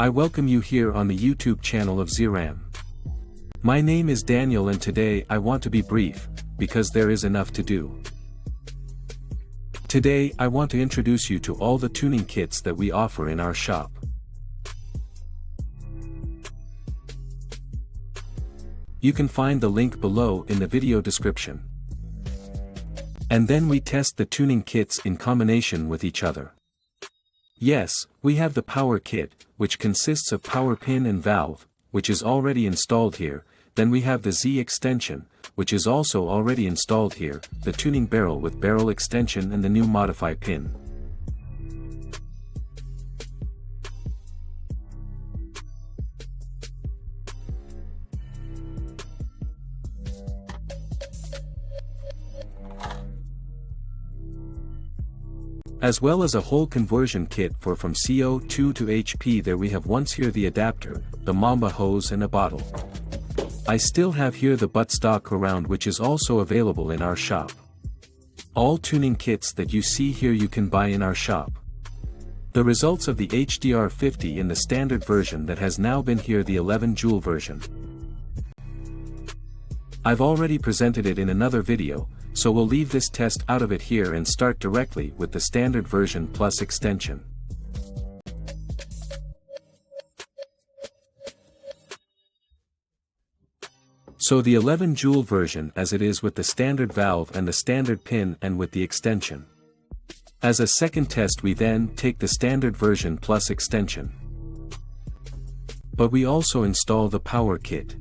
I welcome you here on the YouTube channel of Z.Ram. My name is Daniel and today I want to be brief, because there is enough to do. Today I want to introduce you to all the tuning kits that we offer in our shop. You can find the link below in the video description. And then we test the tuning kits in combination with each other. Yes, we have the power kit, which consists of power pin and valve, which is already installed here. Then we have the Z extension, which is also already installed here, the tuning barrel with barrel extension and the new modify pin. As well as a whole conversion kit for from CO2 to HP. There we have once here the adapter, the Mamba hose and a bottle. I still have here the buttstock around, which is also available in our shop. All tuning kits that you see here you can buy in our shop. The results of the HDR50 in the standard version that has now been here the 11 joule version. I've already presented it in another video, so we'll leave this test out of it here and start directly with the standard version plus extension. So the 11 joule version as it is with the standard valve and the standard pin and with the extension. As a second test we then take the standard version plus extension. But we also install the power kit.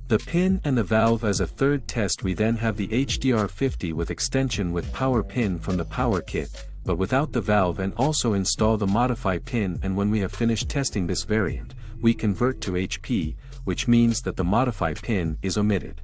The pin and the valve as a third test. We then have the HDR50 with extension with power pin from the power kit, but without the valve, and also install the modify pin. And when we have finished testing this variant, we convert to HP, which means that the modify pin is omitted.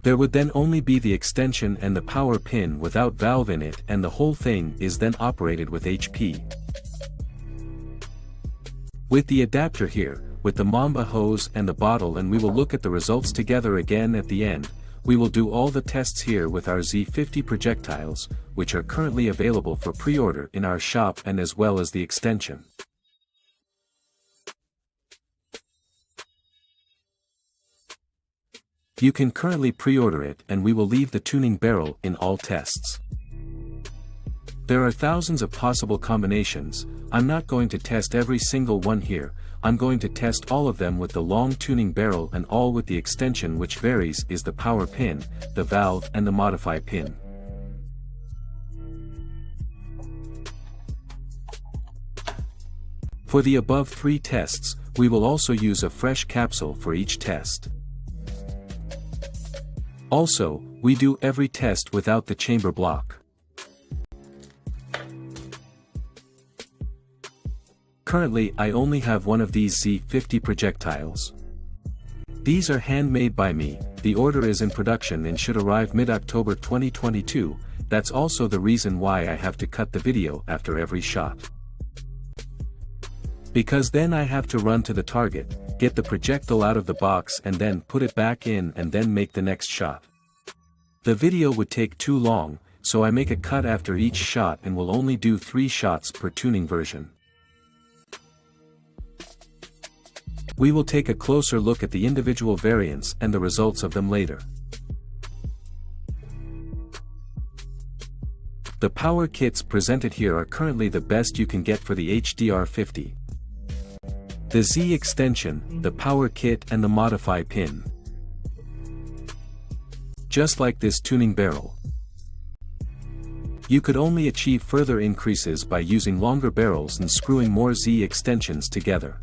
There would then only be the extension and the power pin without valve in it, and the whole thing is then operated with HP. With the adapter here, with the Mamba hose and the bottle, and we will look at the results together again at the end. We will do all the tests here with our Z50 projectiles, which are currently available for pre-order in our shop, and as well as the extension. You can currently pre-order it, and we will leave the tuning barrel in all tests. There are thousands of possible combinations. I'm not going to test every single one here. I'm going to test all of them with the long tuning barrel and all with the extension, which varies is the power pin, the valve and the modify pin. For the above three tests, we will also use a fresh capsule for each test. Also, we do every test without the chamber block. Currently I only have one of these Z50 projectiles. These are handmade by me. The order is in production and should arrive mid-October 2022, that's also the reason why I have to cut the video after every shot. Because then I have to run to the target, get the projectile out of the box and then put it back in and then make the next shot. The video would take too long, so I make a cut after each shot and will only do 3 shots per tuning version. We will take a closer look at the individual variants and the results of them later. The power kits presented here are currently the best you can get for the HDR50. The Z extension, the power kit and the modify pin. Just like this tuning barrel. You could only achieve further increases by using longer barrels and screwing more Z extensions together.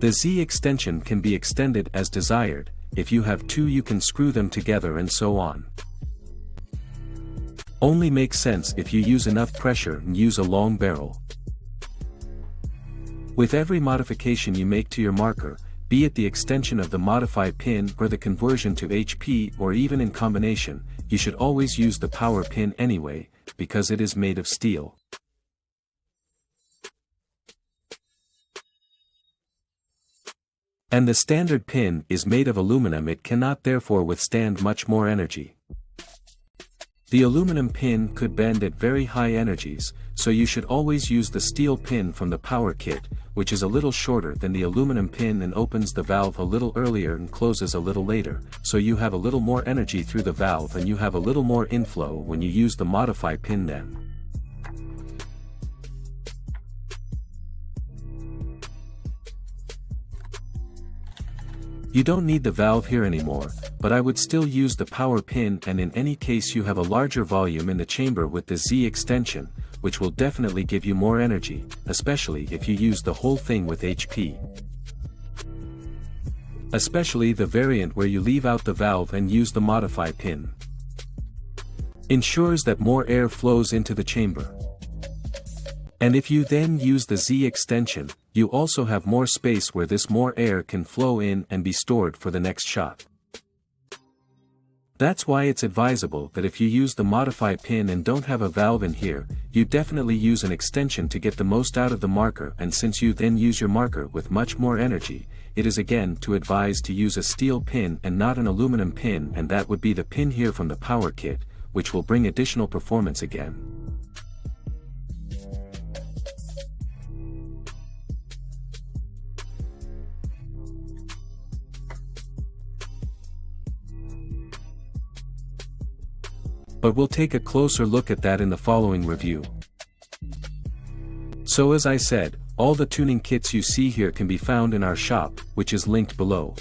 The Z extension can be extended as desired. If you have 2 you can screw them together and so on. Only makes sense if you use enough pressure and use a long barrel. With every modification you make to your marker, be it the extension of the modify pin or the conversion to HP or even in combination, you should always use the power pin anyway, because it is made of steel. And the standard pin is made of aluminum, it cannot therefore withstand much more energy. The aluminum pin could bend at very high energies, so you should always use the steel pin from the power kit, which is a little shorter than the aluminum pin and opens the valve a little earlier and closes a little later, so you have a little more energy through the valve and you have a little more inflow when you use the modify pin then. You don't need the valve here anymore, but I would still use the power pin, and in any case you have a larger volume in the chamber with the Z extension, which will definitely give you more energy, especially if you use the whole thing with HP. Especially the variant where you leave out the valve and use the modify pin. Ensures that more air flows into the chamber. And if you then use the Z extension, you also have more space where this more air can flow in and be stored for the next shot. That's why it's advisable that if you use the modify pin and don't have a valve in here, you definitely use an extension to get the most out of the marker, and since you then use your marker with much more energy, it is again to advise to use a steel pin and not an aluminum pin, and that would be the pin here from the power kit, which will bring additional performance again. But we'll take a closer look at that in the following review. So as I said, all the tuning kits you see here can be found in our shop, which is linked below.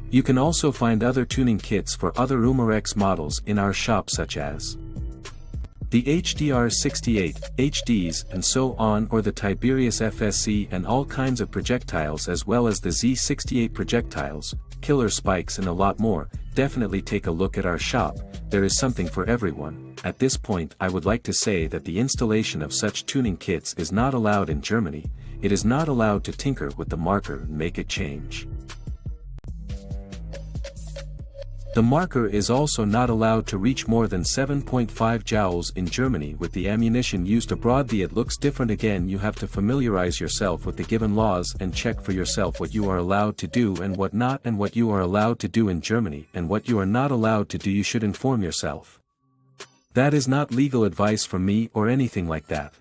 You can also find other tuning kits for other Umarex models in our shop, such as the HDR58, HDs and so on, or the Tiberius FSC, and all kinds of projectiles, as well as the Z68 projectiles, killer spikes and a lot more. Definitely take a look at our shop, there is something for everyone. At this point I would like to say that the installation of such tuning kits is not allowed in Germany. It is not allowed to tinker with the marker and make it change. The marker is also not allowed to reach more than 7.5 joules in Germany with the ammunition used abroad. It looks different. Again, you have to familiarize yourself with the given laws and check for yourself what you are allowed to do and what not, and what you are allowed to do in Germany and what you are not allowed to do. You should inform yourself. That is not legal advice from me or anything like that.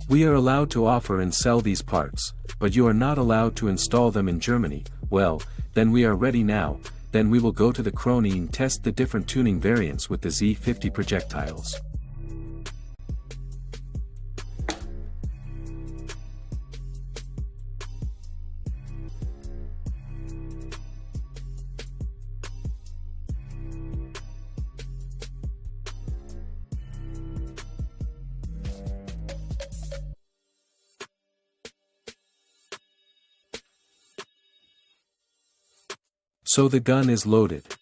We are allowed to offer and sell these parts, but you are not allowed to install them in Germany. Well, then we are ready now. Then we will go to the Chronograph and test the different tuning variants with the Z50 projectiles. So the gun is loaded.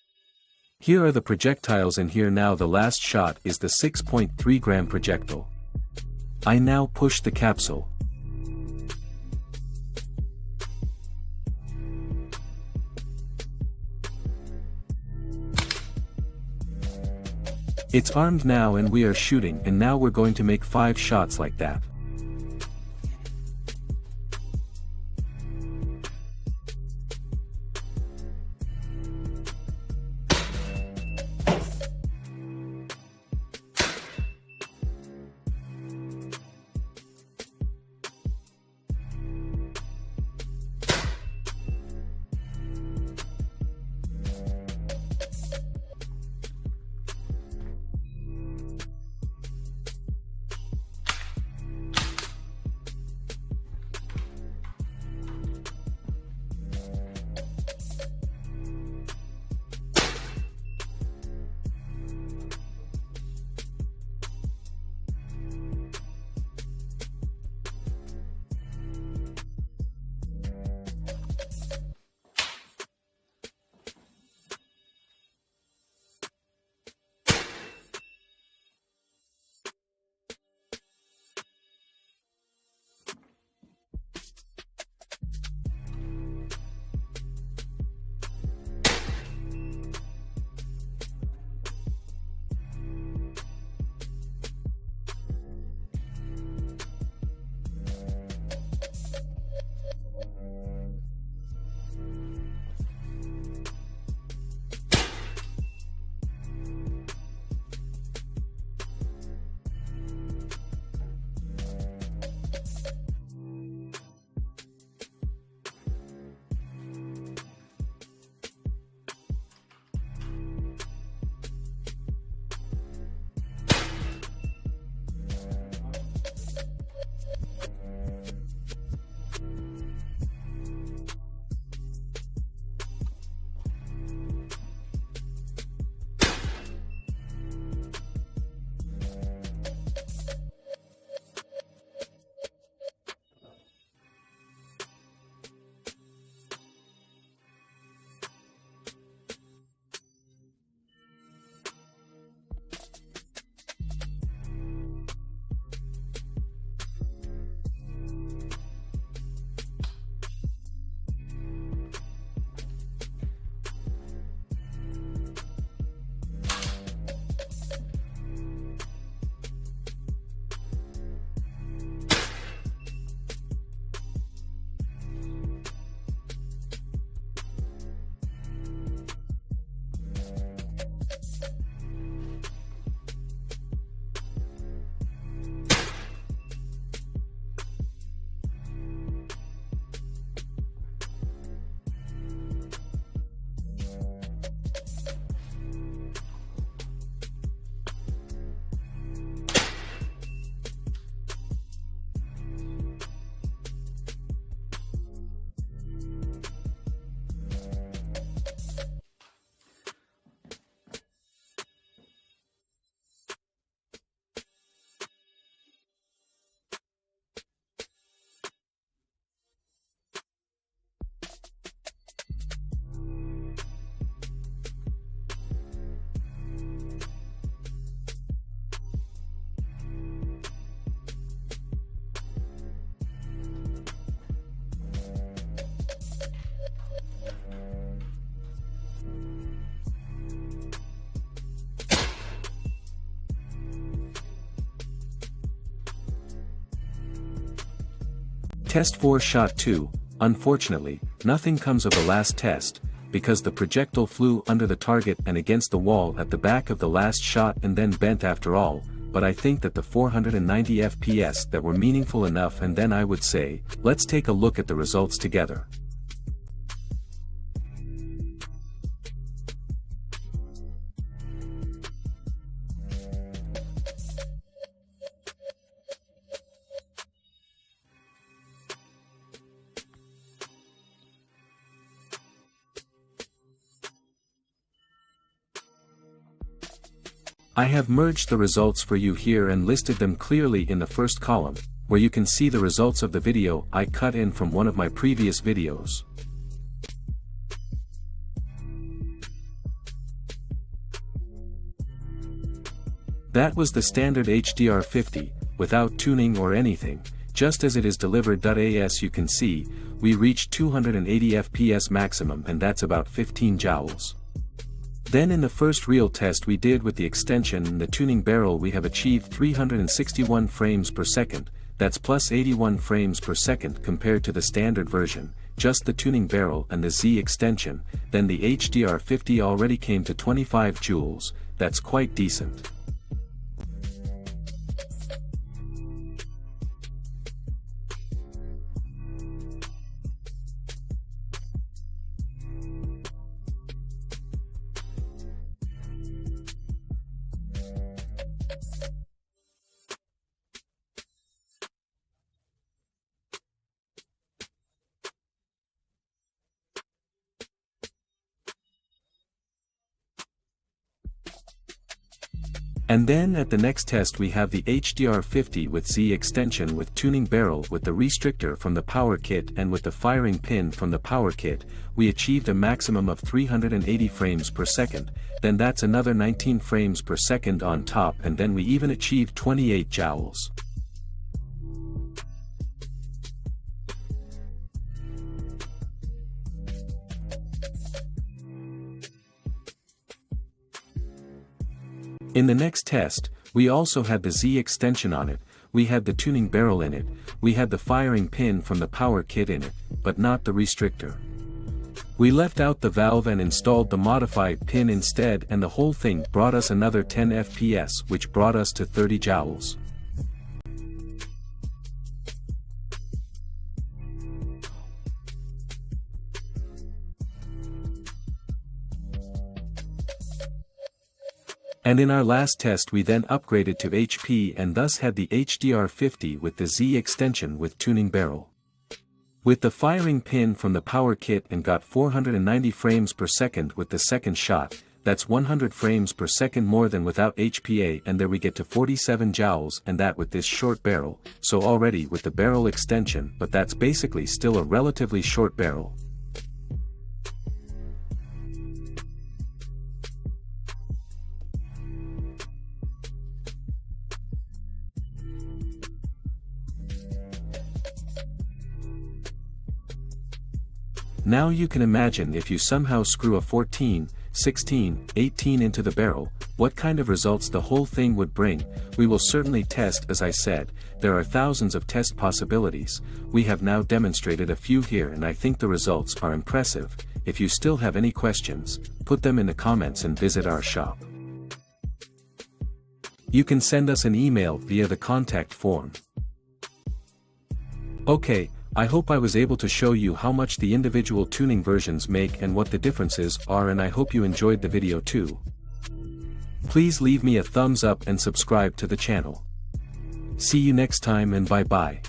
Here are the projectiles in here. Now the last shot is the 6.3 gram projectile. I now push the capsule. It's armed now and we are shooting, and now we're going to make 5 shots like that. Test 4 Shot 2, unfortunately, nothing comes of the last test, because the projectile flew under the target and against the wall at the back of the last shot and then bent after all, but I think that the 490 FPS that were meaningful enough, and then I would say, let's take a look at the results together. I have merged the results for you here and listed them clearly in the first column, where you can see the results of the video I cut in from one of my previous videos. That was the standard HDR50, without tuning or anything, just as it is delivered. As you can see, we reached 280 FPS maximum, and that's about 15 joules. Then in the first real test we did with the extension and the tuning barrel, we have achieved 361 frames per second, that's plus 81 frames per second compared to the standard version, just the tuning barrel and the Z extension. Then the HDR50 already came to 25 joules, that's quite decent. And then at the next test we have the HDR50 with Z extension with tuning barrel with the restrictor from the power kit and with the firing pin from the power kit. We achieved a maximum of 380 frames per second, then that's another 19 frames per second on top, and then we even achieved 28 joules. In the next test, we also had the Z extension on it, we had the tuning barrel in it, we had the firing pin from the power kit in it, but not the restrictor. We left out the valve and installed the modified pin instead, and the whole thing brought us another 10 FPS, which brought us to 30 joules. And in our last test we then upgraded to HP and thus had the HDR50 with the Z extension with tuning barrel. With the firing pin from the power kit, and got 490 frames per second with the second shot, that's 100 frames per second more than without HPA, and there we get to 47 joules, and that with this short barrel, so already with the barrel extension, but that's basically still a relatively short barrel. Now you can imagine if you somehow screw a 14, 16, 18 into the barrel, what kind of results the whole thing would bring. We will certainly test. As I said, there are thousands of test possibilities. We have now demonstrated a few here, and I think the results are impressive. If you still have any questions, put them in the comments and visit our shop. You can send us an email via the contact form. Okay, I hope I was able to show you how much the individual tuning versions make and what the differences are, and I hope you enjoyed the video too. Please leave me a thumbs up and subscribe to the channel. See you next time, and bye bye.